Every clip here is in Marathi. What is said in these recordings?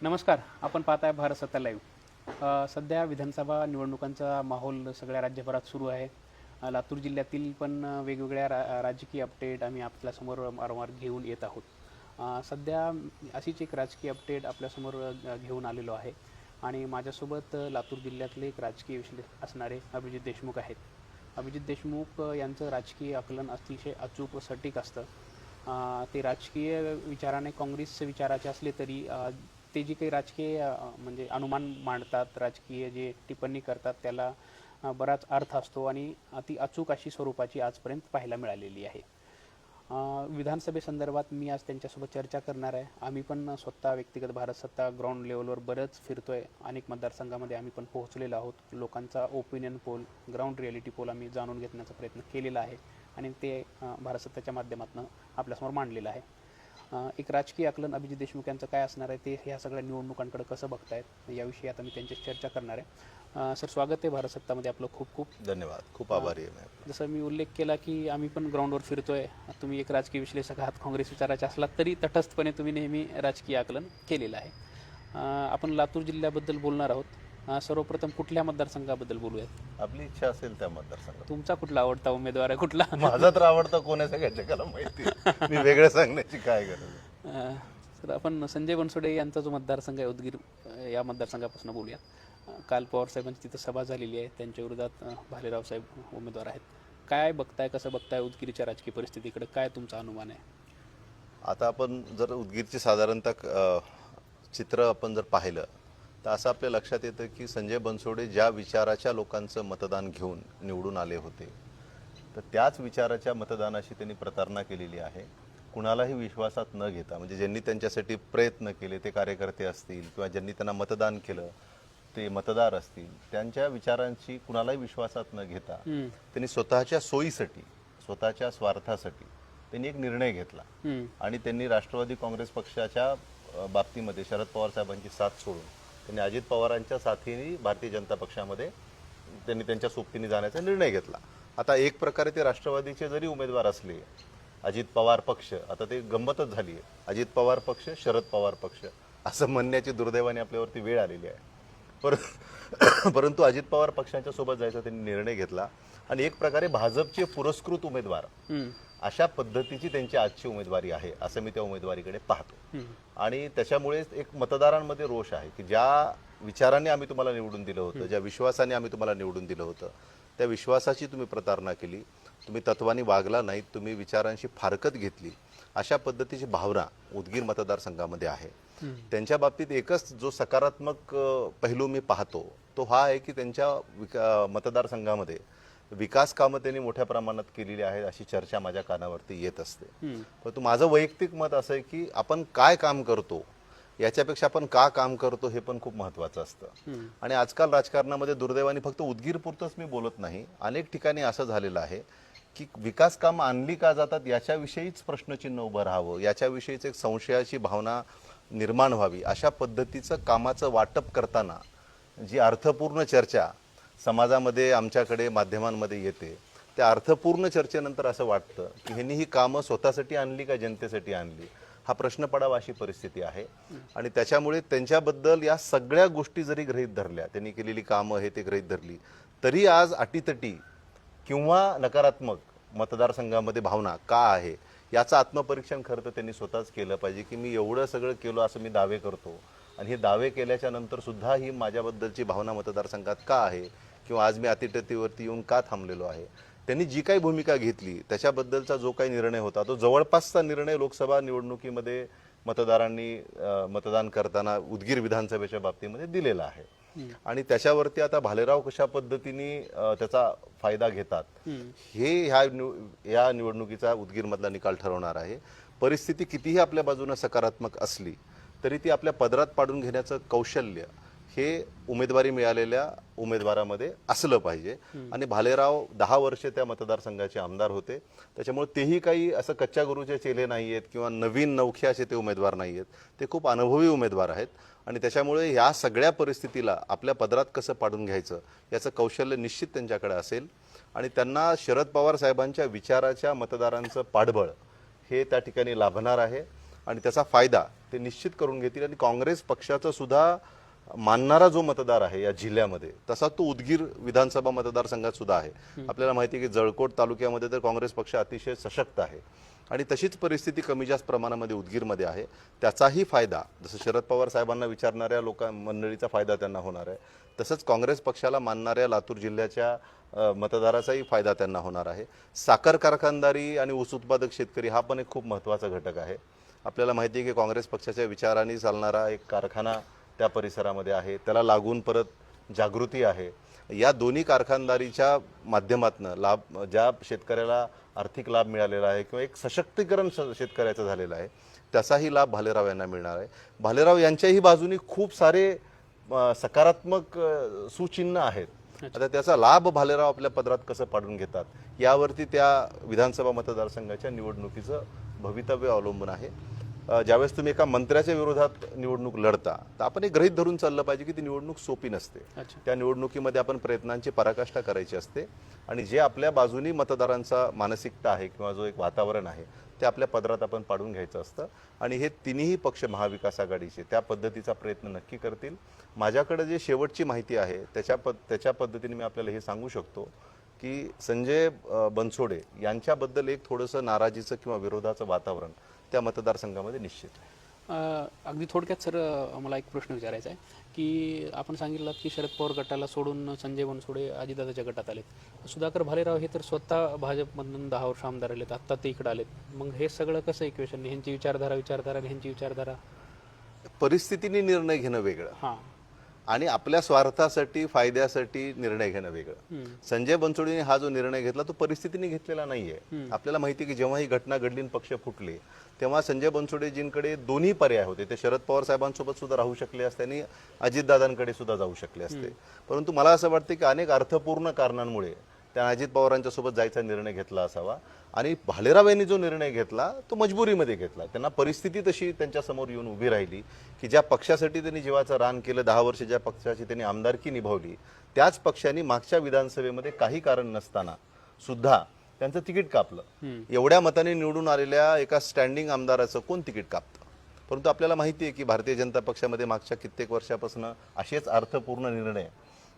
नमस्कार. आपण पाहताय भारत सत्ता लाईव्ह. सध्या विधानसभा निवडणुकांचा माहोल सगळ्या राज्यभरात सुरू आहे. लातूर जिल्ह्यातील पण वेगवेगळ्या राजकीय अपडेट आम्ही आपल्यासमोर वारंवार घेऊन येत आहोत. सध्या अशीच एक राजकीय अपडेट आपल्यासमोर घेऊन आलेलो आहे आणि माझ्यासोबत लातूर जिल्ह्यातले एक राजकीय विश्लेषक असणारे अभिजित देशमुख आहेत. अभिजित देशमुख यांचं राजकीय आकलन अतिशय अचूक व सटीक असतं. ते राजकीय विचाराने काँग्रेस विचाराचे असले तरी ते जे काही राजकीय म्हणजे अनुमान मांडतात, राजकीय जे टिप्पणी करतात त्याला बराच अर्थ असतो आणि अति अचूक अशी स्वरूपाची आजपर्यंत पाहायला मिळालेली आहे. विधानसभेसंदर्भात मी आज त्यांच्यासोबत चर्चा करणार आहे. आम्ही पण स्वतः व्यक्तिगत भारत सत्ता ग्राउंड लेवलवर बरंच फिरतोय. अनेक मतदारसंघामध्ये आम्ही पण पोहोचलेलो आहोत. लोकांचा opinion poll, ground reality poll आम्ही जाणून घेण्याचा प्रयत्न केलेला आहे आणि ते भारत सत्ताच्या माध्यमातून आपल्यासमोर मांडलेलं आहे. एक राजकीय आकलन अभिजित देशमुख यांचं काय असणार आहे, ते ह्या सगळ्या निवडणुकांकडे कसं बघतायत याविषयी आता मी त्यांच्याशी चर्चा करणार आहे. सर, स्वागत आहे भारत सत्तामध्ये आपलं. खूप खूप धन्यवाद. खूप आभारी आहे मी. जसं मी उल्लेख केला की आम्ही पण ग्राउंडवर फिरतोय. तुम्ही एक राजकीय विश्लेषक आहात, काँग्रेस विचाराचे असलात तरी तटस्थपणे तुम्ही नेहमी राजकीय आकलन केलेलं आहे. आपण लातूर जिल्ह्याबद्दल बोलणार आहोत. सर्वप्रथम कुठल्या मतदारसंघाबद्दल बोलूयात? आपली इच्छा असेल त्या मतदारसंघात. तुमचा कुठला आवडता उमेदवार आहे? कुठला? माझा तर आवडता कोण आहे सगळ्या जगाला माहिती. मी वेगळं सांगण्याची काय गरज आहे. सर, आपण संजय बनसोडे यांचा जो मतदारसंघ आहे उदगीर, या मतदारसंघापासून बोलूया. काल पवारसाहेबांची तिथं सभा झालेली आहे. त्यांच्या विरोधात भालेराव साहेब उमेदवार आहेत. काय बघताय, कसं बघताय उदगीरच्या राजकीय परिस्थितीकडे? काय तुमचा अनुमान आहे? आता आपण जर उदगीरची साधारणतः चित्र आपण जर पाहिलं तर असं आपल्या लक्षात येतं की संजय बनसोडे ज्या विचाराच्या लोकांचं मतदान घेऊन निवडून आले होते तर त्याच विचाराच्या मतदानाशी त्यांनी प्रतारणा केलेली आहे. कुणालाही विश्वासात न घेता, म्हणजे ज्यांनी त्यांच्यासाठी प्रयत्न केले ते कार्यकर्ते असतील किंवा ज्यांनी त्यांना मतदान केलं ते मतदार असतील, त्यांच्या विचारांची कुणालाही विश्वासात न घेता त्यांनी स्वतःच्या सोयीसाठी, स्वतःच्या स्वार्थासाठी त्यांनी एक निर्णय घेतला आणि त्यांनी राष्ट्रवादी काँग्रेस पक्षाच्या बाबतीमध्ये शरद पवार साहेबांची साथ सोडून त्यांनी अजित पवारांच्या साथीने भारतीय जनता पक्षामध्ये त्यांनी त्यांच्या सोबतीने जाण्याचा निर्णय घेतला. आता एक प्रकारे ते राष्ट्रवादीचे जरी उमेदवार असले, अजित पवार पक्ष, आता ते गंमतच झाली आहे, अजित पवार पक्ष, शरद पवार पक्ष असं म्हणण्याची दुर्दैवाने आपल्यावरती वेळ आलेली आहे. परंतु अजित पवार पक्षांच्या सोबत जायचा त्यांनी निर्णय घेतला आणि एक प्रकारे भाजपचे पुरस्कृत उमेदवार अशा पद्धतीची त्यांची आजची उमेदवारी आहे असं मी त्या उमेदवारीकडे पाहतो. आणि त्याच्यामुळे एक मतदारांमध्ये रोष आहे की ज्या विचाराने आम्ही तुम्हाला निवडून दिलं होतं, ज्या विश्वासाने आम्ही तुम्हाला निवडून दिलं होतं, त्या विश्वासाची तुम्ही प्रतारणा केली, तुम्ही तत्वानी वागला नाहीत, तुम्ही विचारांशी फारकत घेतली, अशा पद्धतीची भावना उदगीर मतदारसंघामध्ये आहे. त्यांच्या बाबतीत एकच जो सकारात्मक पैलू मी पाहतो तो हा आहे की त्यांच्या मतदारसंघामध्ये विकास कामं त्यांनी मोठ्या प्रमाणात केलेली आहेत अशी चर्चा माझ्या कानावरती येत असते. परंतु माझं वैयक्तिक मत असं आहे की आपण काय काम करतो याच्यापेक्षा आपण का काम करतो हे पण खूप महत्त्वाचं असतं. आणि आजकाल राजकारणामध्ये दुर्दैवाने फक्त उदगीरपुरतंच मी बोलत नाही, अनेक ठिकाणी असं झालेलं आहे की विकास कामं आणली का जातात याच्याविषयीच प्रश्नचिन्ह उभं राहावं, याच्याविषयीच एक संशयाची भावना निर्माण व्हावी, अशा पद्धतीचं कामाचं वाटप करताना जी अर्थपूर्ण चर्चा समाजामध्ये आमच्याकडे माध्यमांमध्ये येते, त्या अर्थपूर्ण चर्चेनंतर असं वाटतं की ह्यांनी ही कामं स्वतःसाठी आणली का जनतेसाठी आणली, हा प्रश्न पडावा अशी परिस्थिती आहे. आणि त्याच्यामुळे त्यांच्याबद्दल या सगळ्या गोष्टी जरी गृहीत धरल्या, त्यांनी केलेली कामं हे ते गृहीत धरली, तरी आज अटीतटी किंवा नकारात्मक मतदारसंघामध्ये भावना का आहे याचं आत्मपरीक्षण खरं तर त्यांनी स्वतःच केलं पाहिजे की मी एवढं सगळं केलं असं मी दावे करतो आणि हे दावे केल्याच्या नंतर सुद्धा ही माझ्याबद्दलची भावना मतदारसंघात का आहे किंवा आज मी अतिटतीवरती येऊन का थांबलेलो आहे. त्यांनी जी काही भूमिका घेतली त्याच्याबद्दलचा जो काही निर्णय होता तो जवळपासचा निर्णय लोकसभा निवडणुकीमध्ये मतदारांनी मतदान करताना उदगीर विधानसभेच्या बाबतीमध्ये दिलेला आहे. आणि त्याच्यावरती आता भालेराव कशा पद्धतीने त्याचा फायदा घेतात हे या निवडणुकीचा उदगीरमधला निकाल ठरवणार आहे. परिस्थिती कितीही आपल्या बाजूने सकारात्मक असली तरी ती आपल्या पदरात पाडून घेण्याचं कौशल्य हे उमेदवारी मिळालेल्या उमेदवारामध्ये असलं पाहिजे. आणि भालेराव 10 वर्षे त्या मतदारसंघाचे आमदार होते, त्याच्यामुळे तेही काही असं कच्च्या गुरूचे चेले नाही आहेत किंवा नवीन नवखे असे ते उमेदवार नाही आहेत, ते खूप अनुभवी उमेदवार आहेत. आणि त्याच्यामुळे या सगळ्या परिस्थितीला आपल्या पदरात कसं पाडून घ्यायचं याचं कौशल्य निश्चित त्यांच्याकडे असेल. आणि त्यांना शरद पवार साहेबांच्या विचाराच्या मतदारांचं पाठबळ हे त्या ठिकाणी लाभणार आहे आणि त्याचा फायदा ते निश्चित करून घेतील आणि काँग्रेस पक्षाचं सुद्धा मानणारा जो मतदार आहे या जिल्ह्यामध्ये तसा तो उदगीर विधानसभा मतदारसंघात सुद्धा आहे. आपल्याला माहिती आहे की जळकोट तालुक्यामध्ये तर काँग्रेस पक्ष अतिशय सशक्त आहे आणि तशीच परिस्थिती कमी जास्त प्रमाणामध्ये उदगीरमध्ये आहे. त्याचाही फायदा जसं शरद पवार साहेबांना विचारणाऱ्या मंडळीचा फायदा त्यांना होणार आहे, तसंच काँग्रेस पक्षाला मानणाऱ्या लातूर जिल्ह्याच्या मतदाराचाही फायदा त्यांना होणार आहे. साखर कारखानदारी आणि ऊस उत्पादक शेतकरी हा पण एक खूप महत्त्वाचा घटक आहे. आपल्याला माहिती आहे की काँग्रेस पक्षाच्या विचारांनी चालणारा एक कारखाना त्या परिसरामध्ये आहे, त्याला लागून परत जागृती आहे. या दोन्ही कारखानदारीच्या माध्यमातून लाभ ज्या शेतकऱ्याला आर्थिक लाभ मिळालेला आहे किंवा एक सशक्तीकरण शेतकऱ्याचं झालेलं आहे त्याचाही लाभ भालेराव यांना मिळणार आहे. भालेराव यांच्याही बाजूनी खूप सारे सकारात्मक सूचिन्ह आहेत. आता त्याचा लाभ भालेराव आपल्या पदरात कसं पाडून घेतात यावरती त्या विधानसभा मतदारसंघाच्या निवडणुकीचं भवितव्य अवलंबून आहे. ज्यावेळेस तुम्ही एका मंत्र्याच्या विरोधात निवडणूक लढता तर आपण एक गृहीत धरून चाललं पाहिजे की ती निवडणूक सोपी नसते. त्या निवडणुकीमध्ये आपण प्रयत्नांची पराकाष्ठा करायची असते आणि जे आपल्या बाजूनी मतदारांचा मानसिकता आहे किंवा जो एक वातावरण आहे ते आपल्या पदरात आपण पाडून घ्यायचं असतं आणि हे तिन्ही पक्ष महाविकास आघाडीचे त्या पद्धतीचा प्रयत्न नक्की करतील. माझ्याकडे जे शेवटची माहिती आहे त्याच्या पद्धतीने मी आपल्याला हे सांगू शकतो की संजय बनसोडे यांच्याबद्दल एक थोडंसं नाराजीचं किंवा विरोधाचं वातावरण त्या मतदारसंघामध्ये निश्चित आहे. अगदी थोडक्यात सर मला एक प्रश्न विचारायचा आहे की आपण सांगितलं की शरद पवार गटाला सोडून संजय बनसोडे अजितदादाच्या गटात आलेत. सुधाकर भालेराव हे तर स्वतः भाजपमधून 10 वर्ष आमदार आलेत, आत्ता ते इकडे आलेत. मग हे सगळं कसं इक्वेशन? ह्यांची विचारधारा आणि ह्यांची विचारधारा परिस्थितीने निर्णय घेणं वेगळं हां आणि आपल्या स्वार्थासाठी फायद्यासाठी निर्णय घेणं वेगळं. संजय बनसोडेने हा जो निर्णय घेतला तो परिस्थितीने घेतलेला नाहीये. आपल्याला माहिती आहे की जेव्हा ही घटना घडली आणि पक्ष फुटले तेव्हा संजय बनसोडेजींकडे दोन्ही पर्याय होते. ते शरद पवार साहेबांसोबत सुद्धा राहू शकले असते आणि अजितदादांकडे सुद्धा जाऊ शकले असते. परंतु मला असं वाटतं की अनेक अर्थपूर्ण कारणांमुळे त्या अजित पवारांच्या सोबत जायचा निर्णय घेतला असावा आणि भालेराव यांनी जो निर्णय घेतला तो मजबुरीमध्ये घेतला. त्यांना परिस्थिती तशी त्यांच्या समोर येऊन उभी राहिली की ज्या पक्षासाठी त्यांनी जीवाचं रान केलं, 10 वर्ष ज्या पक्षाची त्यांनी आमदारकी निभावली, त्याच पक्षाने मागच्या विधानसभेमध्ये काही कारण नसताना सुद्धा त्यांचं तिकीट कापलं. एवढ्या मताने निवडून आलेल्या एका स्टँडिंग आमदाराचं कोण तिकीट कापतं? परंतु आपल्याला माहिती आहे की भारतीय जनता पक्षामध्ये मागच्या कित्येक वर्षापासून असेच अर्थपूर्ण निर्णय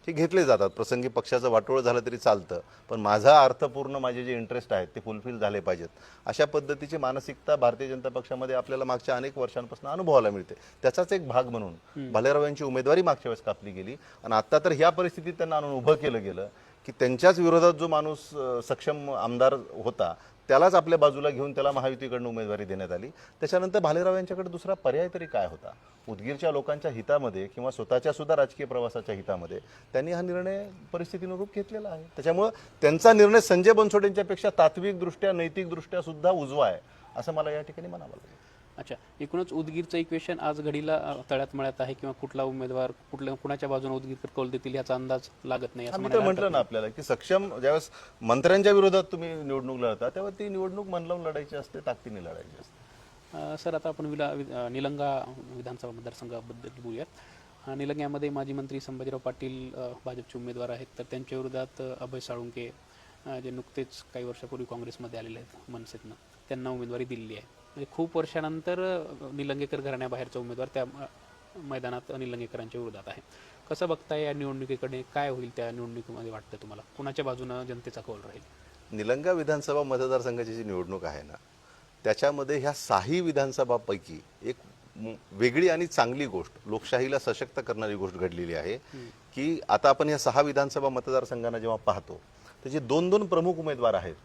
हे घेतले जातात. प्रसंगी पक्षाचं वाटोळ झालं तरी चालतं, पण माझा अर्थपूर्ण माझे जे इंटरेस्ट आहेत ते फुलफिल झाले पाहिजेत अशा पद्धतीची मानसिकता भारतीय जनता पक्षामध्ये आपल्याला मागच्या अनेक वर्षांपासून अनुभवायला मिळते. त्याचाच एक भाग म्हणून भालेराव यांची उमेदवारी मागच्या वेळेस कापली गेली आणि आता तर ह्या परिस्थितीत त्यांना आणून उभं केलं गेलं की त्यांच्याच विरोधात जो माणूस सक्षम आमदार होता त्यालाच आपल्या बाजूला घेऊन त्याला महायुतीकडून उमेदवारी देण्यात आली. त्याच्यानंतर भालेराव यांच्याकडे दुसरा पर्याय तरी काय होता? उदगीरच्या लोकांच्या हितामध्ये किंवा स्वतःच्या सुद्धा राजकीय प्रवासाच्या हितामध्ये त्यांनी हा निर्णय परिस्थितीनुरूप घेतलेला आहे. त्याच्यामुळं त्यांचा निर्णय संजय बनसोडेंच्यापेक्षा तात्विकदृष्ट्या नैतिकदृष्ट्या सुद्धा उजवा आहे असं मला या ठिकाणी म्हणावं लागेल. अच्छा, एकूणच उदगीरचं इक्वेशन आज घडीला तळ्यात मळ्यात आहे किंवा कुठला उमेदवार कुणाच्या बाजूने उदगीरकर कौल देतील याचा अंदाज लागत नाही असं म्हटलं ना आपल्याला की सक्षम ज्यावेळेस मंत्र्यांच्या विरोधात तुम्ही निवडणूक लढता तेव्हा ती निवडणूक मन लावून लढायची असते, ताकदीने लढायची असते. सर आता आपण निलंगा विधानसभा मतदारसंघाबद्दल बोलूयात. निलंग्यामध्ये माजी मंत्री संभाजीराव पाटील भाजपचे उमेदवार आहेत, तर त्यांच्या विरोधात अभय साळुंके जे नुकतेच काही वर्षापूर्वी काँग्रेसमध्ये आलेले आहेत मनसेतनं, त्यांना उमेदवारी दिलेली आहे. म्हणजे खूप वर्षानंतर निलंगेकर घराण्याबाहेरचा उमेदवार त्या मैदानात निलंगेकरांच्या विरोधात आहे. कसं बघताय या निवडणुकीकडे? काय होईल त्या निवडणुकीमध्ये वाटतं तुम्हाला? कुणाच्या बाजूनं जनतेचा कौल राहील? निलंगा विधानसभा मतदारसंघाची जी निवडणूक आहे ना त्याच्यामध्ये ह्या 6 विधानसभापैकी एक वेगळी आणि चांगली गोष्ट, लोकशाहीला सशक्त करणारी गोष्ट घडलेली आहे की आता आपण ह्या 6 विधानसभा मतदारसंघांना जेव्हा पाहतो तर जे 2-2 प्रमुख उमेदवार आहेत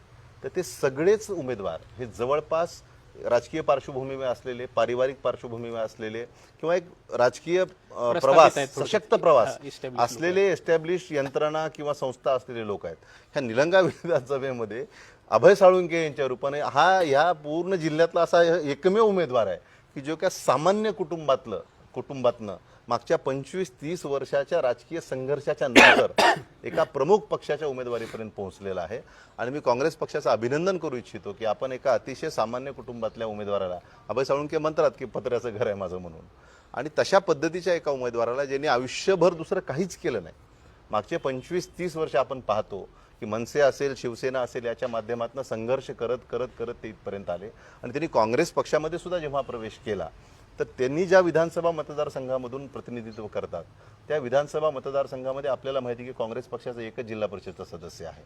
तर ते सगळेच उमेदवार हे जवळपास राजकीय पार्श्वभूमीवर असलेले, पारिवारिक पार्श्वभूमीवर असलेले किंवा एक राजकीय प्रवास, सशक्त प्रवास असलेले एस्टॅब्लिश यंत्रणा किंवा संस्था असलेले लोक आहेत. ह्या निलंगा विधानसभेमध्ये अभय साळुंके यांच्या रूपाने हा ह्या पूर्ण जिल्ह्यातला असा एकमेव उमेदवार आहे की जो त्या सामान्य कुटुंबातनं मागच्या 25-30 वर्षाच्या राजकीय संघर्षाच्या नंतर एका प्रमुख पक्षाच्या उमेदवारीपर्यंत पोहोचलेला आहे. आणि मी काँग्रेस पक्षाचं अभिनंदन करू इच्छितो की आपण एका अतिशय सामान्य कुटुंबातल्या उमेदवाराला, अभय साळुंके म्हणतात की पत्र्याचं घर आहे माझं म्हणून, आणि तशा पद्धतीच्या एका उमेदवाराला ज्यांनी आयुष्यभर दुसरं काहीच केलं नाही. मागचे 25-30 वर्ष आपण पाहतो की मनसे असेल, शिवसेना असेल, याच्या माध्यमातून संघर्ष करत करत करत ते इथपर्यंत आले आणि त्यांनी काँग्रेस पक्षामध्ये सुद्धा जेव्हा प्रवेश केला तर त्यांनी ज्या विधानसभा मतदारसंघामधून प्रतिनिधित्व करतात त्या विधानसभा मतदारसंघामध्ये आपल्याला माहिती आहे की काँग्रेस पक्षाचा एकच जिल्हा परिषदचा सदस्य आहे.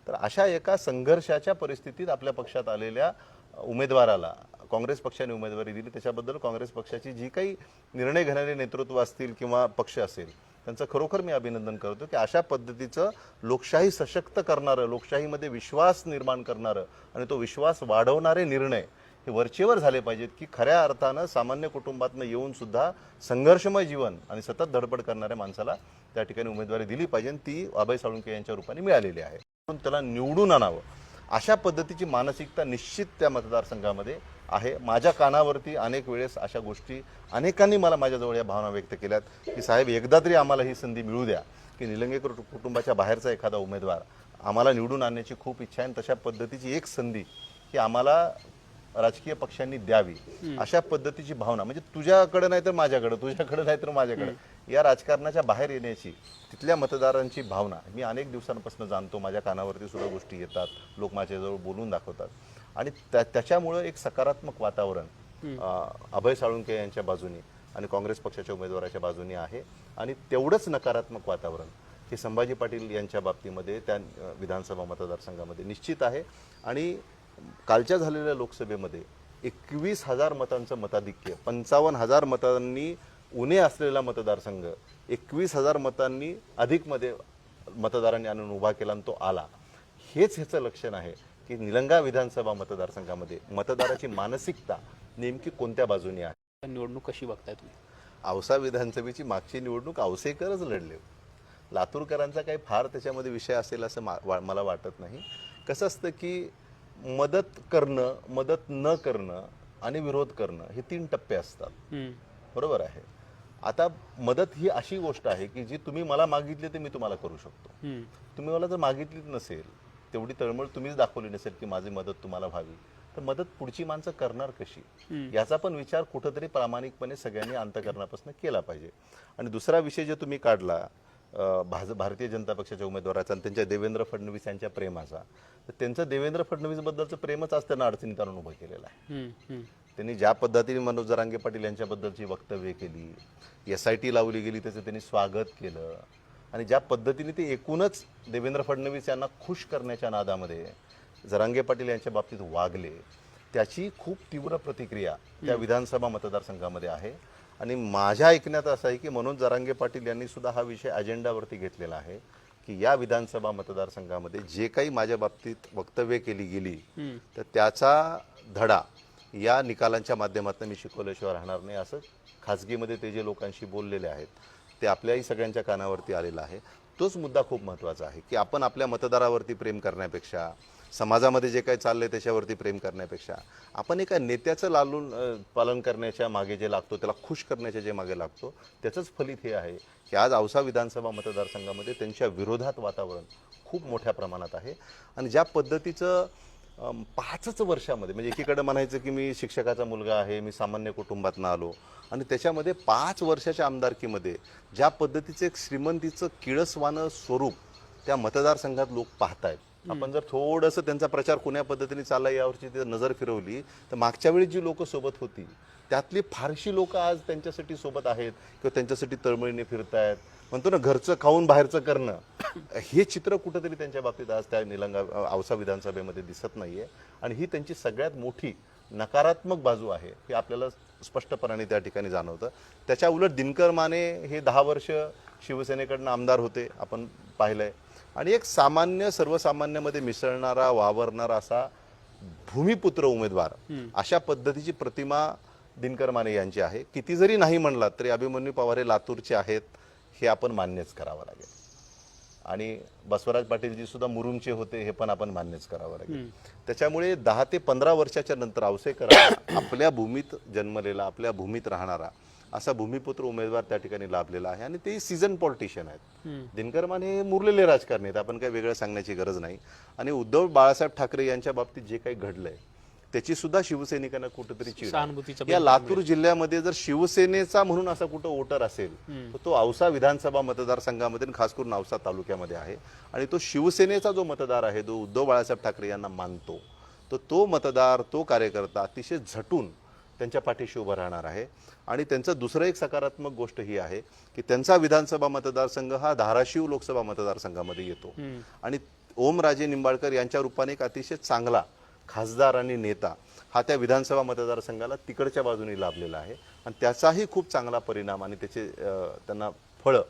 तर अशा एका संघर्षाच्या परिस्थितीत आपल्या पक्षात आलेल्या उमेदवाराला काँग्रेस पक्षाने उमेदवारी दिली, त्याच्याबद्दल काँग्रेस पक्षाची जी काही निर्णय घेणारे नेतृत्व असतील किंवा पक्ष असेल त्यांचं खरोखर मी अभिनंदन करतो की अशा पद्धतीचं लोकशाही सशक्त करणारं, लोकशाहीमध्ये विश्वास निर्माण करणारं आणि तो विश्वास वाढवणारे निर्णय हे वरचेवर झाले पाहिजेत की खऱ्या अर्थानं सामान्य कुटुंबातनं येऊन सुद्धा संघर्षमय जीवन आणि सतत धडपड करणाऱ्या माणसाला त्या ठिकाणी उमेदवारी दिली पाहिजे. ती अभय साळुंखे यांच्या रूपाने मिळालेली आहे. म्हणून त्याला निवडून आणावं अशा पद्धतीची मानसिकता निश्चित त्या मतदारसंघामध्ये आहे. माझ्या कानावरती अनेक वेळेस अशा गोष्टी अनेकांनी मला माझ्याजवळ या भावना व्यक्त केल्यात की साहेब एकदा तरी आम्हाला ही संधी मिळू द्या की निलंगेकर कुटुंबाच्या बाहेरचा एखादा उमेदवार आम्हाला निवडून आणण्याची खूप इच्छा आहे. तशा पद्धतीची एक संधी की आम्हाला राजकीय पक्षांनी द्यावी अशा पद्धतीची भावना, म्हणजे तुझ्याकडे नाही तर माझ्याकडे, तुझ्याकडे नाही तर माझ्याकडे, या राजकारणाच्या बाहेर येण्याची तिथल्या मतदारांची भावना मी अनेक दिवसांपासून जाणतो. माझ्या कानावरती सुद्धा गोष्टी येतात, लोक माझ्याजवळ बोलून दाखवतात आणि त्याच्यामुळं एक सकारात्मक वातावरण अभय साळुंखे यांच्या बाजूनी आणि काँग्रेस पक्षाच्या उमेदवाराच्या बाजूनी आहे. आणि तेवढंच नकारात्मक वातावरण हे संभाजी पाटील यांच्या बाबतीमध्ये त्या विधानसभा मतदारसंघामध्ये निश्चित आहे. आणि कालच्या झालेल्या लोकसभेमध्ये 21,000 मतांचं मताधिक्य, 55,000 मतांनी उणे असलेला मतदारसंघ 21,000 मतांनी अधिक मतदारांनी आणून उभा केला आणि तो आला. हेच ह्याचं लक्षण आहे की निलंगा विधानसभा मतदारसंघामध्ये मतदाराची मानसिकता नेमकी कोणत्या बाजूने आहे. निवडणूक कशी बघताय तुम्ही? औसा विधानसभेची मागची निवडणूक औसेकरच लढले. लातूरकरांचा काही फार त्याच्यामध्ये विषय असेल असं मला वाटत नाही. कसं असतं की मदत करणं, मदत न करणं आणि विरोध करणं हे 3 टप्पे असतात. बरोबर आहे. आता मदत ही अशी गोष्ट आहे की जी तुम्ही मला मागितली ते मी तुम्हाला करू शकतो. तुम्ही मला जर मागितलीच नसेल, तेवढी तळमळ तुम्हीच दाखवली नसेल की माझी मदत तुम्हाला व्हावी, तर मदत पुढची माणसं करणार कशी याचा पण विचार कुठंतरी प्रामाणिकपणे सगळ्यांनी अंतःकरणापासून केला पाहिजे. आणि दुसरा विषय जे तुम्ही काढला भारतीय जनता पक्षाच्या उमेदवाराचा आणि त्यांच्या देवेंद्र फडणवीस यांच्या प्रेमाचा, तर त्यांचं देवेंद्र फडणवीस बद्दलचं प्रेमच आज त्यांना अडचणीत आणून उभं केलेलं आहे. त्यांनी ज्या पद्धतीने मनोज जरांगे पाटील यांच्याबद्दलची वक्तव्य केली, SIT लावली गेली, त्याचं त्यांनी स्वागत केलं आणि ज्या पद्धतीने ते एकूणच देवेंद्र फडणवीस यांना खुश करण्याच्या नादामध्ये जरांगे पाटील यांच्या बाबतीत वागले, त्याची खूप तीव्र प्रतिक्रिया त्या विधानसभा मतदारसंघामध्ये आहे. आणि माझ्या ऐकण्यात असं आहे की मनोज जरांगे पाटील यांनी सुद्धा हा विषय अजेंडावरती घेतलेला आहे की या विधानसभा मतदारसंघामध्ये जे काही माझ्या बाबतीत वक्तव्य केली गेली तर त्याचा धडा या निकालांच्या माध्यमातून मी शिकवल्याशिवाय राहणार नाही, असं खाजगीमध्ये ते जे लोकांशी बोललेले आहेत ते आपल्याही सगळ्यांच्या कानावरती आलेला आहे. तोच मुद्दा खूप महत्त्वाचा आहे की आपण आपल्या मतदारावरती प्रेम करण्यापेक्षा, समाजामध्ये जे काही चाललंय त्याच्यावरती प्रेम करण्यापेक्षा आपण एका नेत्याचं लालून पालन करण्याच्या मागे जे लागतो, त्याला खुश करण्याच्या जे मागे लागतो, त्याचंच फलित हे आहे की आज औसा विधानसभा मतदारसंघामध्ये त्यांच्या विरोधात वातावरण खूप मोठ्या प्रमाणात आहे. आणि ज्या पद्धतीचं 5च वर्षामध्ये, म्हणजे एकीकडे म्हणायचं की मी शिक्षकाचा मुलगा आहे, मी सामान्य कुटुंबातून आलो आणि त्याच्यामध्ये 5 वर्षाच्या आमदारकीमध्ये ज्या पद्धतीचं एक श्रीमंतीचं किळसवानं स्वरूप त्या मतदारसंघात लोक पाहतायत. आपण जर थोडंसं त्यांचा प्रचार कोण्या पद्धतीने चालला यावरची ते नजर फिरवली तर मागच्या वेळी जी लोक सोबत होती त्यातली फारशी लोक आज त्यांच्यासाठी सोबत आहेत किंवा त्यांच्यासाठी तळमळीने फिरतायत. म्हणतो ना, घरचं खाऊन बाहेरचं करणं, हे चित्र कुठंतरी त्यांच्या बाबतीत आज त्या निलंगा औसा विधानसभेमध्ये दिसत नाहीये. आणि ही त्यांची सगळ्यात मोठी नकारात्मक बाजू आहे हे आपल्याला स्पष्टपणाने त्या ठिकाणी जाणवतं. त्याच्या उलट दिनकर माने हे 10 वर्ष शिवसेनेकडनं आमदार होते, आपण पाहिलंय. आणि एक सामान्य सर्वसामान्यामध्ये मिसळणारा, वावरणारा असा भूमिपुत्र उमेदवार, अशा पद्धतीची प्रतिमा दिनकर माने यांची आहे. किती जरी नाही म्हणलात तरी अभिमन्यू पवार हे लातूरचे आहेत हे आपण मान्यच करावं लागेल. आणि बसवराज पाटीलजी सुद्धा मुरुमचे होते हे पण आपण मान्यच करावं लागेल. त्याच्यामुळे 10 ते 15 वर्षाच्या नंतर औसेकरांना आपल्या भूमीत जन्मलेला, आपल्या भूमीत राहणारा असा भूमिपुत्र उमेदवार त्या ठिकाणी लाभलेला आहे. आणि ते सीझन पॉलिटिशियन आहेत. दिनकर माने हे मुरलेले राजकारणी आहेत, आपण काही वेगळं सांगण्याची गरज नाही. आणि उद्धव बाळासाहेब ठाकरे यांच्या बाबतीत जे काही घडलंय त्याची सुद्धा शिवसैनिकांना कुठेतरी चीड. या लातूर जिल्ह्यामध्ये जर शिवसेनेचा म्हणून असा कुठं वोटर असेल तर तो औसा विधानसभा मतदारसंघामध्ये, खास करून औसा तालुक्यामध्ये आहे. आणि तो शिवसेनेचा जो मतदार आहे, जो उद्धव बाळासाहेब ठाकरे यांना मानतो, तो मतदार, तो कार्यकर्ता अतिशय झटून त्यांच्या पाठीशी उभं राहणार आहे. आणि त्यांचं दुसरं एक सकारात्मक गोष्ट ही आहे की त्यांचा विधानसभा मतदारसंघ हा धाराशिव लोकसभा मतदारसंघामध्ये येतो आणि ओमराजे निंबाळकर यांच्या रूपाने एक अतिशय चांगला खासदार आणि नेता हा त्या विधानसभा मतदारसंघाला तिकडच्या बाजूने लाभलेला आहे आणि त्याचाही खूप चांगला परिणाम आणि त्याचे त्यांना फळं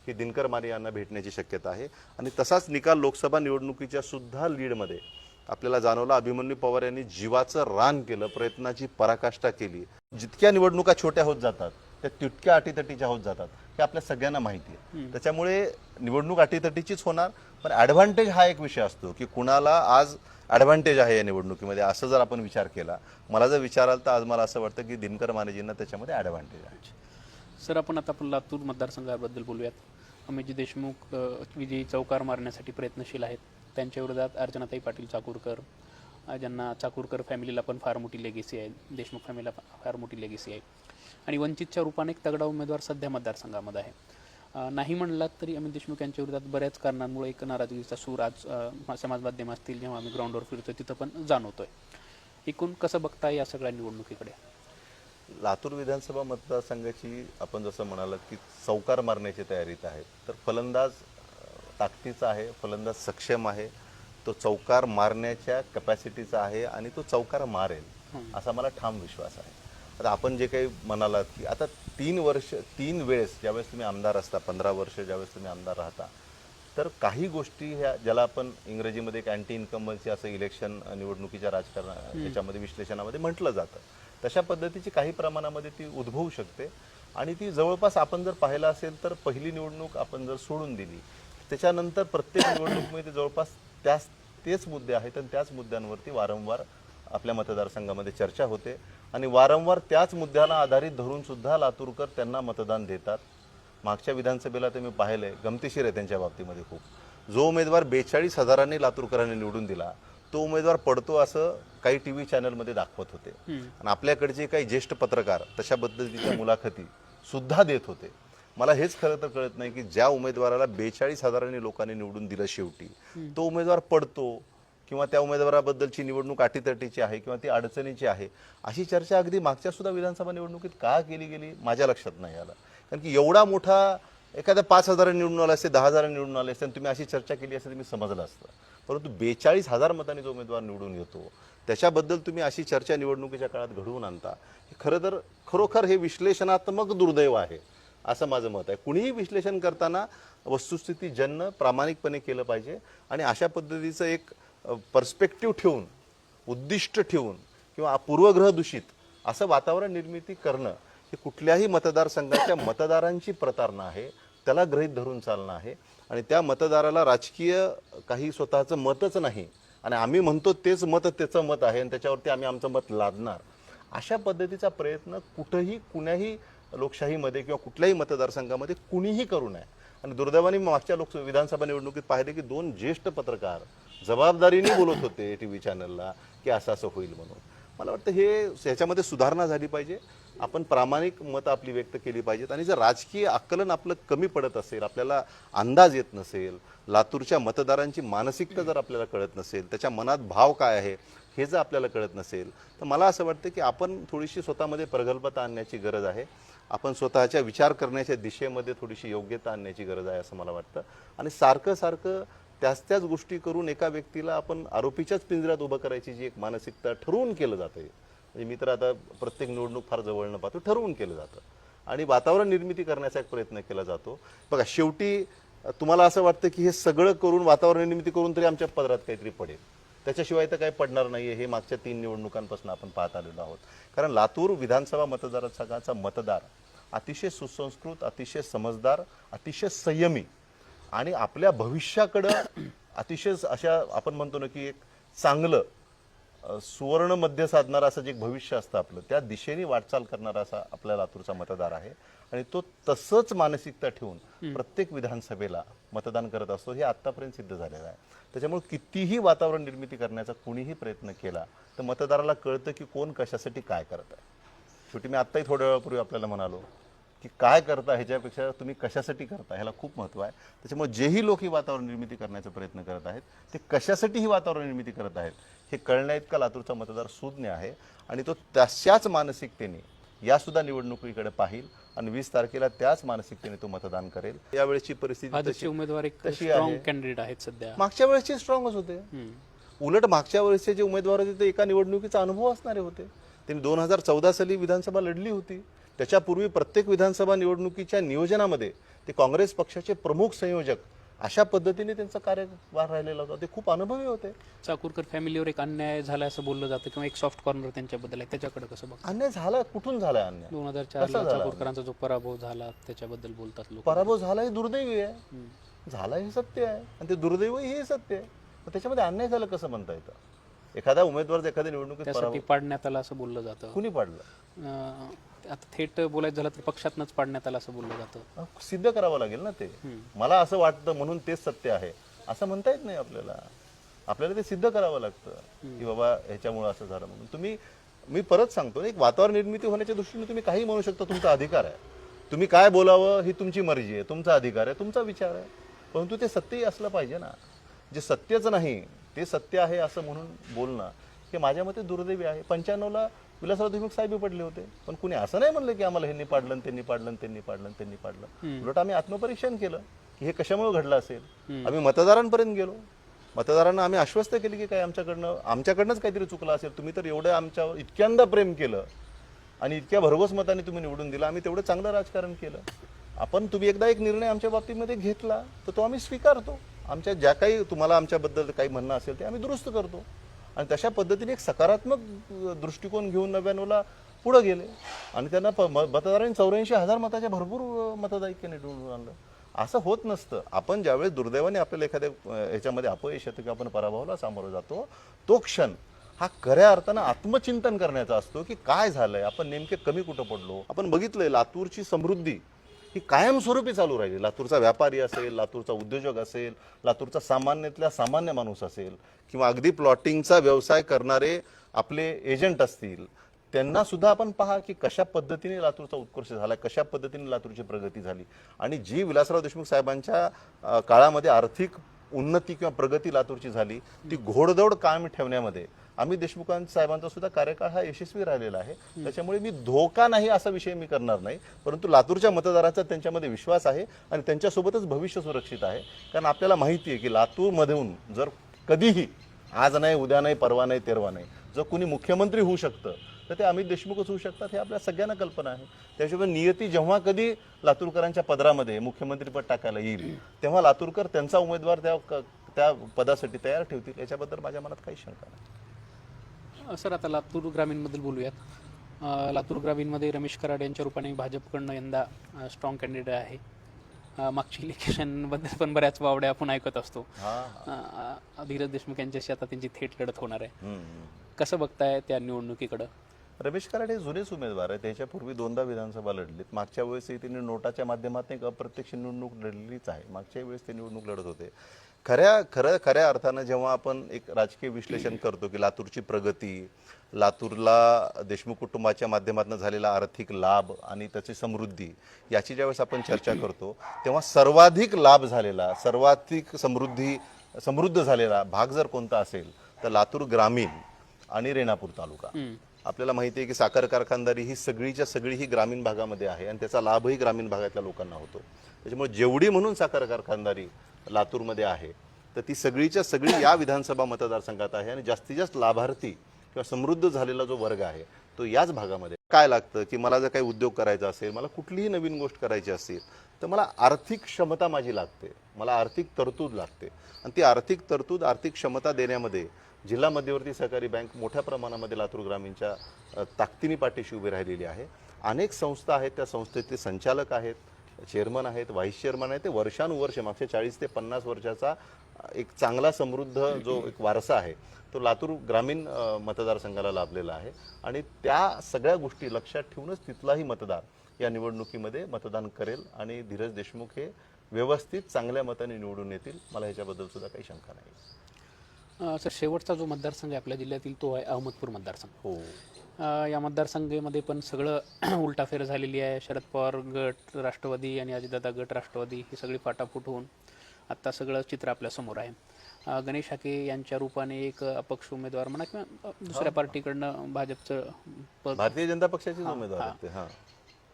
ही दिनकर माने यांना भेटण्याची शक्यता आहे. आणि तसाच निकाल लोकसभा निवडणुकीच्या सुद्धा लीडमध्ये आपल्याला जाणवला. अभिमन्यू पवार यांनी जीवाचं रान केलं, प्रयत्नाची पराकाष्ठा केली. जितक्या निवडणुका छोट्या होत जातात त्या तितक्या अटीतटीच्या होत जातात हे आपल्या सगळ्यांना माहिती आहे. त्याच्यामुळे निवडणूक अटीतटीचीच होणार, पण ॲडव्हान्टेज हा एक विषय असतो की कुणाला आज ॲडव्हान्टेज आहे या निवडणुकीमध्ये असं जर आपण विचार केला, मला जर विचाराल तर आज मला असं वाटतं की दिनकर मानेजींना त्याच्यामध्ये ॲडव्हान्टेज आहे. सर, आपण आता लातूर मतदारसंघाबद्दल बोलूयात. अमितजी देशमुख विजयी चौकार मारण्यासाठी प्रयत्नशील आहेत. त्यांच्या विरोधात अर्चनाताई पाटील चाकूरकर, ज्यांना चाकूरकर फॅमिलीला पण फार मोठी लेगेसी आहे, देशमुख फॅमिलीला फार मोठी लेगेसी आहे. आणि वंचितच्या रूपाने एक तगडा उमेदवार सध्या मतदारसंघामध्ये आहे. नाही म्हणलात तरी अमित देशमुख यांच्या विरोधात बऱ्याच कारणांमुळे एक नाराजगीचा सूर आज समाज माध्यम असतील, जेव्हा आम्ही ग्राउंडवर फिरतो तिथं पण जाणवतोय. एकूण कसं बघताय या सगळ्या निवडणुकीकडे? लातूर विधानसभा मतदारसंघाची आपण जसं म्हणालात की चौकार मारण्याची तयारीत आहे, तर फलंदाज ताकदीचा आहे, फलंदाज सक्षम आहे, तो चौकार मारण्याच्या कॅपॅसिटीचा आहे आणि तो चौकार मारेल असा मला ठाम विश्वास आहे. आता आपण जे काही म्हणालात की आता 3 वेळेस ज्यावेळेस तुम्ही आमदार असता, 15 वर्ष ज्यावेळेस तुम्ही आमदार राहता, तर काही गोष्टी ह्या ज्याला आपण इंग्रजीमध्ये एक अँटी इन्कम्बन्सी असं इलेक्शन निवडणुकीच्या राजकारण त्याच्यामध्ये विश्लेषणामध्ये म्हटलं जातं, तशा पद्धतीची काही प्रमाणामध्ये ती उद्भवू शकते. आणि ती जवळपास आपण जर पाहिलं असेल तर पहिली निवडणूक आपण जर सोडून दिली त्याच्यानंतर प्रत्येक निवडणुकीमध्ये जवळपास तेच मुद्दे आहेत आणि त्याच मुद्द्यांवरती वारंवार आपल्या मतदारसंघामध्ये चर्चा होते आणि वारंवार त्याच मुद्द्याला आधारित धरून सुद्धा लातूरकर त्यांना मतदान देतात. मागच्या विधानसभेला ते मी पाहिलंय, गमतीशीर आहे त्यांच्या बाबतीमध्ये खूप. जो उमेदवार 42,000 लातूरकरांनी निवडून दिला तो उमेदवार पडतो असं काही टीव्ही चॅनलमध्ये दाखवत होते आणि आपल्याकडचे काही ज्येष्ठ पत्रकार तशा पद्धतीच्या मुलाखती सुद्धा देत होते. मला हेच खरं तर कळत नाही की ज्या उमेदवाराला 42,000 लोकांनी निवडून दिलं शेवटी तो उमेदवार पडतो किंवा त्या उमेदवाराबद्दलची निवडणूक अटीतटीची आहे किंवा ती अडचणीची आहे अशी चर्चा अगदी मागच्या सुद्धा विधानसभा निवडणुकीत का केली गेली माझ्या लक्षात नाही आलं. कारण की एवढा मोठा एखाद्या 5,000 निवडून आला असते, 10,000 निवडून आले असते आणि तुम्ही अशी चर्चा केली असते मी समजलं असतं. परंतु 42,000 मतांनी जो उमेदवार निवडून येतो त्याच्याबद्दल तुम्ही अशी चर्चा निवडणुकीच्या काळात घडवून आणता, हे खरं तर खरोखर हे विश्लेषणात्मक दुर्दैव आहे असं माझं मत आहे. कुणीही विश्लेषण करताना वस्तुस्थिती जन्य प्रामाणिकपणे केलं पाहिजे आणि अशा पद्धतीचं एक पर्स्पेक्टिव्ह ठेवून, उद्दिष्ट ठेवून किंवा पूर्वग्रह दूषित असं वातावरण निर्मिती करणं हे कुठल्याही मतदारसंघाच्या मतदारांची प्रतारणा आहे, त्याला गृहीत धरून चालणं आहे. आणि त्या मतदाराला राजकीय काही स्वतःचं मतच नाही आणि आम्ही म्हणतो तेच मत त्याचं मत आहे आणि त्याच्यावरती आम्ही आमचं मत लादणार, अशा पद्धतीचा प्रयत्न कुठंही कुण्याही लोकशाहीमध्ये किंवा कुठल्याही मतदारसंघामध्ये कुणीही करू नये. आणि दुर्दैवाने मागच्या विधानसभा निवडणुकीत पाहिले की 2 ज्येष्ठ पत्रकार जबाबदारीने बोलत होते टीव्ही चॅनलला की असं असं होईल म्हणून. मला वाटतं ह्याच्यामध्ये सुधारणा झाली पाहिजे. आपण प्रामाणिक मतं आपली व्यक्त केली पाहिजेत आणि जर राजकीय आकलन आपलं कमी पडत असेल, आपल्याला अंदाज येत नसेल, लातूरच्या मतदारांची मानसिकता जर आपल्याला कळत नसेल, त्याच्या मनात भाव काय आहे हे जर आपल्याला कळत नसेल, तर मला असं वाटतं की आपण थोडीशी स्वतःमध्ये प्रगल्भता आणण्याची गरज आहे. आपण स्वतःच्या विचार करण्याच्या दिशेमध्ये थोडीशी योग्यता आणण्याची गरज आहे असं मला वाटतं. आणि सारखं त्याच गोष्टी करून एका व्यक्तीला आपण आरोपीच्याच पिंजऱ्यात उभं करायची जी एक मानसिकता ठरवून केलं जातं, म्हणजे मी तर आता प्रत्येक निवडणूक फार जवळनं पाहतो, ठरवून केलं जातं आणि वातावरण निर्मिती करण्याचा एक प्रयत्न केला जातो. बघा, शेवटी तुम्हाला असं वाटतं की हे सगळं करून वातावरण निर्मिती करून तरी आमच्या पदरात काहीतरी पडेल, त्याच्याशिवाय तर काही पडणार नाही आहे. हे मागच्या 3 निवडणुकांपासून आपण पाहत आलेलो आहोत. कारण लातूर विधानसभा मतदारसंघाचा मतदार अतिशय सुसंस्कृत, अतिशय समजदार, अतिशय संयमी आणि आपल्या भविष्याकडं अतिशय अशा आपण म्हणतो ना की एक चांगलं सुवर्ण मध्य साधणारा असं जे भविष्य असतं आपलं, त्या दिशेने वाटचाल करणारा असा आपल्या लातूरचा मतदार आहे आणि तो तसंच मानसिकता ठेवून प्रत्येक विधानसभेला मतदान करत असतो, हे आत्तापर्यंत सिद्ध झालेलं आहे. त्याच्यामुळे कितीही वातावरण निर्मिती करण्याचा कुणीही प्रयत्न केला तर मतदाराला कळतं की कोण कशासाठी काय करत आहे. शेवटी मी आत्ताही थोड्या वेळापूर्वी आपल्याला म्हणालो की काय करता ह्याच्यापेक्षा तुम्ही कशासाठी करता ह्याला खूप महत्त्व आहे. त्याच्यामुळे जेही लोक ही वातावरण निर्मिती करण्याचा प्रयत्न करत आहेत ते कशासाठी ही वातावरण निर्मिती करत आहेत हे कळण्या इतका लातूरचा मतदार सुज्ञ आहे आणि तो तशाच मानसिकतेने या सुद्धा निवडणुकीकडे पाहिल आणि 20 तारखेला त्याच मानसिकतेने तो मतदान करेल. यावेळेची परिस्थिती भाजपचे उमेदवार एक तशी स्ट्रॉंग आहे. कॅन्डिडेट आहेत सध्या. मागच्या वेळेसचे स्ट्रॉंगच होते. हम्म. उलट मागच्या वेळेसचे जे उमेदवार होते ते एका निवडणुकीचा अनुभव असणारे होते. त्यांनी 2014 साली विधानसभा लढली होती. त्याच्यापूर्वी प्रत्येक विधानसभा निवडणुकीच्या नियोजनामध्ये ते काँग्रेस पक्षाचे प्रमुख संयोजक अशा पद्धतीने त्यांचा कार्यभार राहिलेला होता. ते खूप अनुभवी होते. चाकूरकर फॅमिलीवर एक अन्याय झाला असं बोललं जातं किंवा एक सॉफ्ट कॉर्नर त्यांच्याबद्दल आहे, त्याच्याकडे कसं बघ? अन्याय झाला, कुठून झाला अन्याय? 2004 ला चाकूरकरांचा जो पराभव झाला त्याच्याबद्दल बोलतात लोक. पराभव झाला हे दुर्दैवी आहे, झाला हे सत्य आहे आणि ते दुर्दैवी हे सत्य आहे. मग त्याच्यामध्ये अन्याय झालं कसं म्हणता येतं? एखादा उमेदवार एखाद्या निवडणुकीत त्यासाठी पाडण्यात आला असं बोललं जातं. कुणी पाडलं? आता थेट बोलायचं झालं तर पक्षातनंच पाडण्यात आलं असं बोललं जातं. सिद्ध करावं लागेल ना ते. मला असं वाटतं म्हणून तेच सत्य आहे असं म्हणता येत नाही आपल्याला. आपल्याला ते सिद्ध करावं लागतं की बाबा ह्याच्यामुळे असं झालं म्हणून. मी परत सांगतो, एक वातावरण निर्मिती होण्याच्या दृष्टीने तुम्ही काही म्हणू शकता, तुमचा अधिकार आहे. तुम्ही काय बोलावं ही तुमची मर्जी आहे, तुमचा अधिकार आहे, तुमचा विचार आहे. परंतु ते सत्यही असलं पाहिजे ना. जे सत्यच नाही ते सत्य आहे असं म्हणून बोलणं हे माझ्या मते दुर्दैवी आहे. 95ला विलासराव देशमुख साहेब पडले होते, पण कुणी असं नाही म्हणलं की आम्हाला ह्यांनी पाडलं, त्यांनी पाडलं, त्यांनी पाडलं, त्यांनी पाडलं. उलट आम्ही आत्मपरीक्षण केलं की हे कशामुळे घडलं असेल. आम्ही मतदारांपर्यंत गेलो, मतदारांना आम्ही आश्वस्त केले की काय आमच्याकडनंच काहीतरी चुकलं असेल. तुम्ही तर एवढं आमच्यावर इतक्यांदा प्रेम केलं आणि इतक्या भरघोस मताने तुम्ही निवडून दिला, आम्ही तेवढं चांगलं राजकारण केलं. तुम्ही एकदा एक निर्णय आमच्या बाबतीमध्ये घेतला तर तो आम्ही स्वीकारतो. आमच्या ज्या काही तुम्हाला आमच्याबद्दल काही म्हणणं असेल ते आम्ही दुरुस्त करतो. आणि तशा पद्धतीने एक सकारात्मक दृष्टिकोन घेऊन 99ला पुढे गेले आणि त्यांना मतदारांनी 84,000 मताच्या भरपूर मतदायिक्याने निवडून आणलं. असं होत नसतं. आपण ज्यावेळेस दुर्दैवाने आपल्याला एखाद्या ह्याच्यामध्ये अपयश येतं किंवा आपण पराभवाला सामोरं जातो, तो क्षण हा खऱ्या अर्थानं आत्मचिंतन करण्याचा असतो की काय झालंय, आपण नेमके कमी कुठं पडलो. आपण बघितलंय लातूरची समृद्धी ही कायमस्वरूपी चालू राहिली. लातूरचा व्यापारी असेल, लातूरचा उद्योजक असेल, लातूरचा सामान्यातल्या सामान्य माणूस असेल किंवा अगदी प्लॉटिंगचा व्यवसाय करणारे आपले एजंट असतील, त्यांना सुद्धा आपण पहा की कशा पद्धतीने लातूरचा उत्कर्ष झाला, कशा पद्धतीने लातूरची प्रगती झाली. आणि जी विलासराव देशमुख साहेबांच्या काळामध्ये आर्थिक उन्नती किंवा प्रगती लातूरची झाली ती घोडदौड कायम ठेवण्यामध्ये आम्ही देशमुख साहेबांचा सुद्धा कार्यकाळ हा यशस्वी राहिलेला आहे. त्याच्यामुळे मी धोका नाही असा विषय मी करणार नाही, परंतु लातूरच्या मतदाराचा त्यांच्यामध्ये विश्वास आहे आणि त्यांच्यासोबतच भविष्य सुरक्षित आहे. कारण आपल्याला माहिती आहे की लातूरमधून जर कधीही, आज नाही, उद्या नाही, परवा नाही, तेरवा नाही, जर कुणी मुख्यमंत्री होऊ शकतं तर ते अमित देशमुखच होऊ शकतात. हे आपल्या सगळ्यांना कल्पना आहे. त्याशिवाय नियती जेव्हा कधी लातूरकरांच्या पदरामध्ये मुख्यमंत्रीपद टाकायला येईल तेव्हा लातूरकर त्यांचा उमेदवार त्या पदासाठी तयार ठेवतील, याच्याबद्दल माझ्या मनात काही शंका नाही. सर, आता लातूर ग्रामीणबद्दल बोलूयात. लातूर ग्रामीणमध्ये रमेश कराड यांच्या रूपाने भाजपकडनं यंदा स्ट्रॉंग कॅन्डिडेट आहे. मागच्या इलेक्शनबद्दल पण बऱ्याच वावड्या आपण ऐकत असतो. धीरज देशमुख यांच्याशी आता त्यांची थेट लढत होणार आहे. कसं बघताय त्या निवडणुकीकडं? रमेश कराड हे जुनेच उमेदवार आहेत. त्याच्यापूर्वी 2दा विधानसभा लढलीत. मागच्या वेळेसही त्यांनी नोटाच्या माध्यमातून एक अप्रत्यक्ष निवडणूक लढलीच आहे. मागच्या वेळेस ते निवडणूक लढत होते. खऱ्या अर्थानं जेव्हा आपण एक राजकीय विश्लेषण करतो की लातूरची प्रगती, लातूरला देशमुख कुटुंबाच्या माध्यमातून झालेला आर्थिक लाभ आणि त्याची समृद्धी याची ज्यावेळेस आपण चर्चा करतो तेव्हा सर्वाधिक लाभ झालेला, सर्वाधिक समृद्ध झालेला भाग जर कोणता असेल तर लातूर ग्रामीण आणि रेणापूर तालुका. आपल्याला माहिती आहे की साखर कारखानदारी ही सगळीच्या सगळी ही ग्रामीण भागामध्ये आहे आणि त्याचा लाभही ग्रामीण भागातल्या लोकांना होतो. त्याच्यामुळे जेवढी म्हणून साखर कारखानदारी लातूरमध्ये आहे तर ती सगळीच्या सगळी या विधानसभा मतदारसंघात आहे आणि जास्तीत जास्त लाभार्थी किंवा समृद्ध झालेला जो वर्ग आहे तो याच भागामध्ये. काय लागतं की मला जर काही उद्योग करायचा असेल, मला कुठलीही नवीन गोष्ट करायची असेल तर मला आर्थिक क्षमता माझी लागते, मला आर्थिक तरतूद लागते. आणि ती आर्थिक तरतूद, आर्थिक क्षमता देण्यामध्ये जिल्हा मध्यवर्ती सहकारी बँक मोठ्या प्रमाणामध्ये लातूर ग्रामीणच्या ताकदीने पाठीशी उभी राहिलेली आहे. अनेक संस्था आहेत, त्या संस्थेतले संचालक आहेत, चेअरमन आहेत, व्हाईस चेअरमन आहेत. ते वर्षानुवर्ष मागच्या 40 ते 50 वर्षाचा एक चांगला समृद्ध जो एक वारसा आहे तो लातूर ग्रामीण मतदारसंघाला लाभलेला आहे. आणि त्या सगळ्या गोष्टी लक्षात ठेवूनच तिथलाही मतदार या निवडणुकीमध्ये मतदान करेल आणि धीरज देशमुख हे व्यवस्थित चांगल्या मताने निवडून येतील. मला ह्याच्याबद्दल सुद्धा काही शंका नाही. सर, शेवटचा जो मतदारसंघ आहे आपल्या जिल्ह्यातील तो आहे अहमदपूर मतदारसंघ. हो, या मतदारसंघामध्ये पण सगळं उलटाफेर झालेली आहे. शरद पवार गट राष्ट्रवादी आणि अजितदादा गट राष्ट्रवादी ही सगळी फाटाफूट होऊन आत्ता सगळं चित्र आपल्यासमोर आहे. गणेश हाके यांच्या रूपाने एक अपक्ष उमेदवार म्हणा किंवा दुसऱ्या पार्टीकडनं भाजपचं पद भारतीय जनता पक्षाचेच उमेदवार आहेत ते. हां,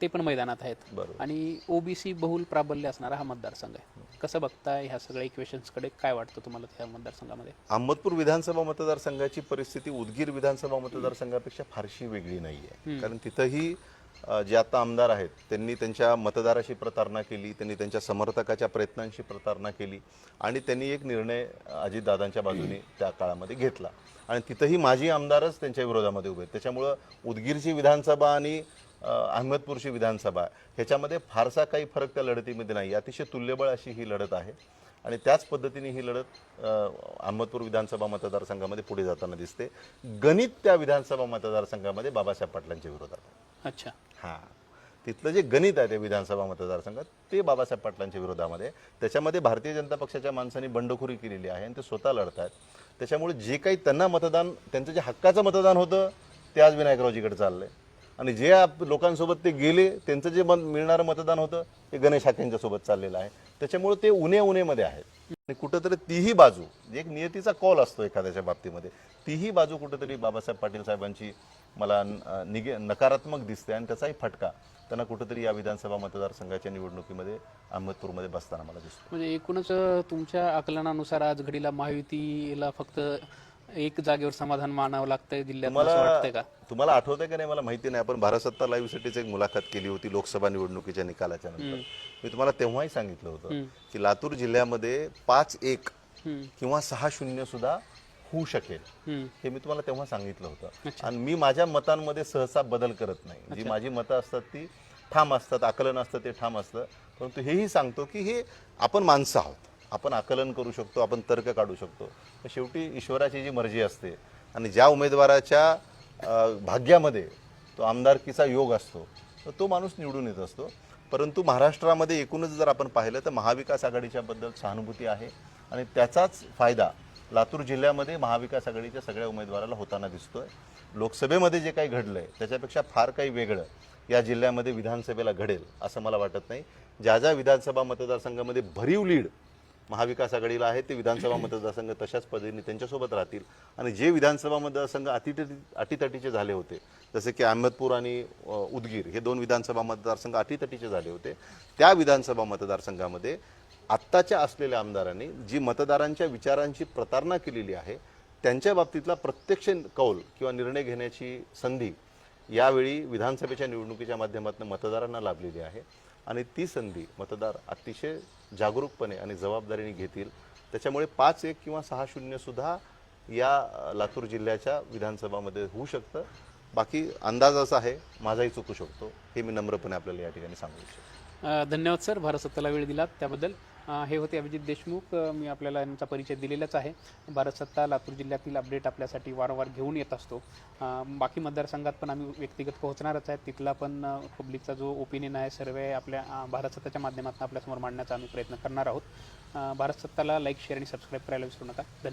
ते पण मैदानात आहेत बरोबर. आणि ओबीसी बहुल प्राबल्य असणारा हा मतदारसंघ आहे. कसं बघताय ह्या सगळ्या इक्वेशन्सकडे, काय वाटतं तुम्हाला त्या मतदारसंघामध्ये? अहमदपूर विधानसभा मतदारसंघाची परिस्थिती उदगीर विधानसभा मतदारसंघापेक्षा फारशी वेगळी नाही आहे. कारण तिथंही जे आता आमदार आहेत त्यांनी त्यांच्या मतदाराशी प्रतारणा केली, त्यांनी त्यांच्या समर्थकाच्या प्रयत्नांशी प्रतारणा केली आणि त्यांनी एक निर्णय अजितदादांच्या बाजूने त्या काळामध्ये घेतला आणि तिथंही माजी आमदारच त्यांच्या विरोधामध्ये उभे आहेत. त्याच्यामुळं उदगीरची विधानसभा आणि अहमदपूरची विधानसभा ह्याच्यामध्ये फारसा काही फरक त्या लढतीमध्ये नाही. अतिशय तुल्यबळ अशी ही लढत आहे आणि त्याच पद्धतीने ही लढत अहमदपूर विधानसभा मतदारसंघामध्ये पुढे जाताना दिसते. गणित त्या विधानसभा मतदारसंघामध्ये बाबासाहेब पाटलांच्या विरोधात आहे. अच्छा. हां, तिथलं जे गणित आहे ते विधानसभा मतदारसंघात ते बाबासाहेब पाटलांच्या विरोधामध्ये आहे. त्याच्यामध्ये भारतीय जनता पक्षाच्या माणसांनी बंडखोरी केलेली आहे आणि ते स्वतः लढत आहेत. त्याच्यामुळे जे काही त्यांना मतदान, त्यांचं जे हक्काचं मतदान होतं ते आज विनायकरावजीकडे चाललंय आणि जे लोकांसोबत ते गेले त्यांचं जे मिळणारं मतदान होतं ते गणेश हाकेंच्या सोबत चाललेलं आहे. त्याच्यामुळे ते उणे आहेत आणि कुठंतरी तीही बाजू, एक नियतीचा कॉल असतो एखाद्याच्या बाबतीमध्ये, तीही बाजू कुठंतरी बाबासाहेब पाटील साहेबांची मला नकारात्मक दिसते आणि त्याचाही फटका त्यांना कुठंतरी या विधानसभा मतदारसंघाच्या निवडणुकीमध्ये अहमदपूरमध्ये बसताना मला दिसतो. म्हणजे एकूणच तुमच्या आकलनानुसार आज घडीला महायुतीला फक्त एक जागेवर समाधान मानावं लागतंय जिल्ह्यात, असं वाटतंय का? तुम्हाला आठवतंय का नाही मला माहिती नाही, आपण भारत सत्ता लाईव्हसाठीच एक मुलाखत केली होती लोकसभा निवडणुकीच्या निकालाच्या नंतर. मी तुम्हाला तेव्हाही सांगितलं होतं की लातूर जिल्ह्यामध्ये 5-1 किंवा 6-0 सुद्धा होऊ शकेल, हे मी तुम्हाला तेव्हा सांगितलं होतं. आणि मी माझ्या मतांमध्ये सहसा बदल करत नाही. जी माझी मतं असतात ती ठाम असतात, आकलन असतं ते ठाम असतं. परंतु हेही सांगतो की हे आपण माणसं आहोत, आपण आकलन करू शकतो, आपण तर्क काढू शकतो. पण शेवटी ईश्वराची जी मर्जी असते आणि ज्या उमेदवाराच्या भाग्यामध्ये तो आमदारकीचा योग असतो तर तो माणूस निवडून येत असतो. परंतु महाराष्ट्रामध्ये एकूणच जर आपण पाहिलं तर महाविकास आघाडीच्याबद्दल सहानुभूती आहे आणि त्याचाच फायदा लातूर जिल्ह्यामध्ये महाविकास आघाडीच्या सगळ्या उमेदवाराला होताना दिसतोय. लोकसभेमध्ये जे काही घडलंय त्याच्यापेक्षा फार काही वेगळं या जिल्ह्यामध्ये विधानसभेला घडेल असं मला वाटत नाही. ज्या ज्या विधानसभा मतदारसंघामध्ये भरीव लीड महाविकास आघाडीला आहे ते विधानसभा मतदारसंघ तशाच पद्धतीने त्यांच्यासोबत राहतील आणि जे विधानसभा मतदारसंघ अटीतटीचे झाले होते, जसे की अहमदपूर आणि उदगीर हे 2 विधानसभा मतदारसंघ अटीतटीचे झाले होते, त्या विधानसभा मतदारसंघामध्ये आत्ताच्या असलेल्या आमदारांनी जी मतदारांच्या विचारांची प्रतारणा केलेली आहे त्यांच्या बाबतीतला प्रत्यक्ष कौल किंवा निर्णय घेण्याची संधी यावेळी विधानसभेच्या निवडणुकीच्या माध्यमातून मतदारांना लाभलेली आहे आणि ती संधी मतदार अतिशय जागरूकपणे आणि जबाबदारीने घेतील. त्याच्यामुळे 5-1 किंवा 6-0 सुद्धा या लातूर जिल्ह्याच्या विधानसभामध्ये होऊ शकतं. बाकी अंदाज असा आहे, माझाही चुकू शकतो, हे मी नम्रपणे आपल्याला या ठिकाणी सांगू इच्छितो. धन्यवाद सर, भारत सत्ताला वेळ दिलात त्याबद्दल. हे होते अभिजित देशमुख. मी आपल्याला यांचा परिचय दिलेलाच आहे. भारत सत्ता लातूर जिल्ह्यातील अपडेट आपल्यासाठी वारंवार घेऊन येत असतो. बाकी मतदारसंघात पण आम्ही व्यक्तिगत पोहोचणारच आहे. तिथला पण पब्लिकचा जो ओपिनियन आहे, सर्वे आपल्या भारत सत्ताच्या माध्यमातून आपल्यासमोर मांडण्याचा आम्ही प्रयत्न करणार आहोत. भारत सत्ताला लाईक, शेअर आणि सबस्क्राईब करायला विसरू नका. धन्यवाद.